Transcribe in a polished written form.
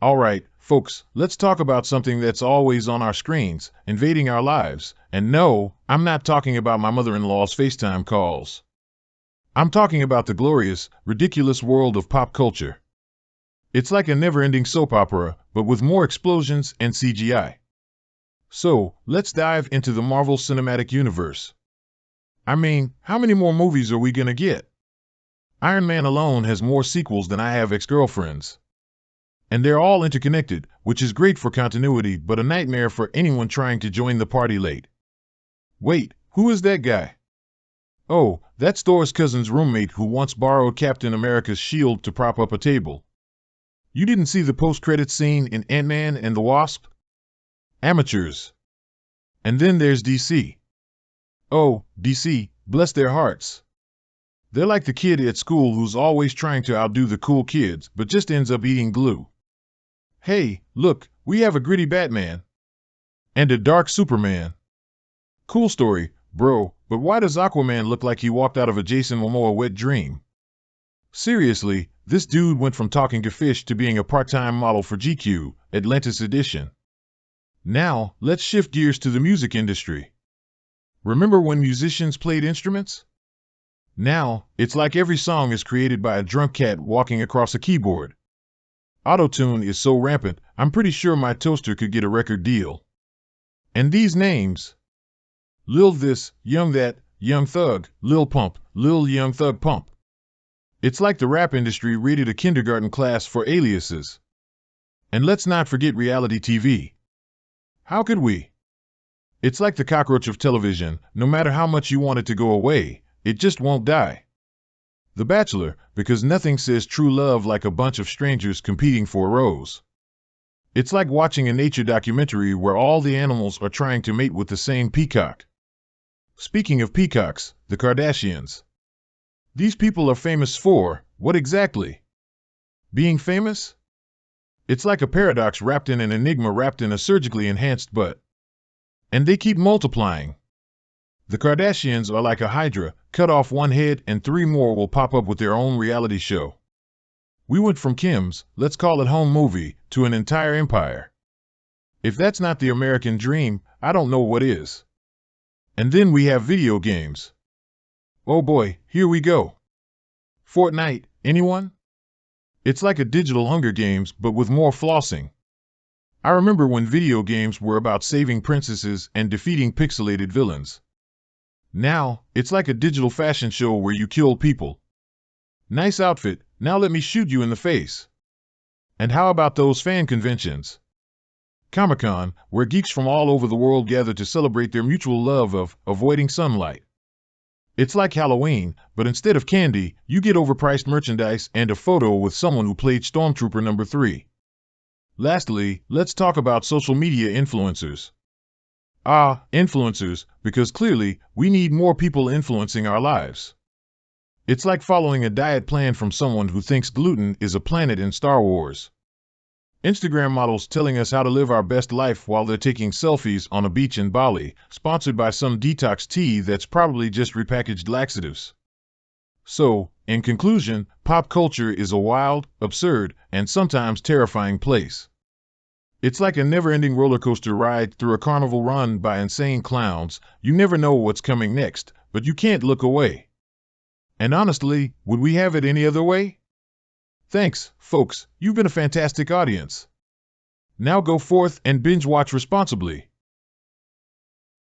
All right, folks, let's talk about something that's always on our screens, invading our lives. And no, I'm not talking about my mother-in-law's FaceTime calls. I'm talking about the glorious, ridiculous world of pop culture. It's like a never-ending soap opera, but with more explosions and CGI. So, let's dive into the Marvel Cinematic Universe. I mean, how many more movies are we gonna get? Iron Man alone has more sequels than I have ex-girlfriends. And they're all interconnected, which is great for continuity, but a nightmare for anyone trying to join the party late. Wait, who is that guy? Oh, that's Thor's cousin's roommate who once borrowed Captain America's shield to prop up a table. You didn't see the post-credits scene in Ant-Man and the Wasp? Amateurs. And then there's DC. Oh, DC, bless their hearts. They're like the kid at school who's always trying to outdo the cool kids, but just ends up eating glue. Hey, look, we have a gritty Batman. And a dark Superman. Cool story, bro, but why does Aquaman look like he walked out of a Jason Momoa wet dream? Seriously, this dude went from talking to fish to being a part-time model for GQ, Atlantis Edition. Now, let's shift gears to the music industry. Remember when musicians played instruments? Now, it's like every song is created by a drunk cat walking across a keyboard. Autotune is so rampant, I'm pretty sure my toaster could get a record deal. And these names: Lil this, Young that, Young Thug, Lil Pump, Lil Young Thug Pump. It's like the rap industry rated a kindergarten class for aliases. And let's not forget reality TV. How could we? It's like the cockroach of television, no matter how much you want it to go away, it just won't die. The Bachelor, because nothing says true love like a bunch of strangers competing for a rose. It's like watching a nature documentary where all the animals are trying to mate with the same peacock. Speaking of peacocks, the Kardashians. These people are famous for, what exactly? Being famous? It's like a paradox wrapped in an enigma wrapped in a surgically enhanced butt. And they keep multiplying. The Kardashians are like a hydra, cut off one head and 3 more will pop up with their own reality show. We went from Kim's, let's call it home movie, to an entire empire. If that's not the American dream, I don't know what is. And then we have video games. Oh boy, here we go. Fortnite, anyone? It's like a digital Hunger Games, but with more flossing. I remember when video games were about saving princesses and defeating pixelated villains. Now, it's like a digital fashion show where you kill people. Nice outfit, now let me shoot you in the face. And how about those fan conventions? Comic-Con, where geeks from all over the world gather to celebrate their mutual love of avoiding sunlight. It's like Halloween, but instead of candy, you get overpriced merchandise and a photo with someone who played Stormtrooper number 3. Lastly, let's talk about social media influencers. Influencers, because clearly, we need more people influencing our lives. It's like following a diet plan from someone who thinks gluten is a planet in Star Wars. Instagram models telling us how to live our best life while they're taking selfies on a beach in Bali, sponsored by some detox tea that's probably just repackaged laxatives. So, in conclusion, pop culture is a wild, absurd, and sometimes terrifying place. It's like a never-ending roller coaster ride through a carnival run by insane clowns. You never know what's coming next, but you can't look away. And honestly, would we have it any other way? Thanks, folks, you've been a fantastic audience. Now go forth and binge watch responsibly.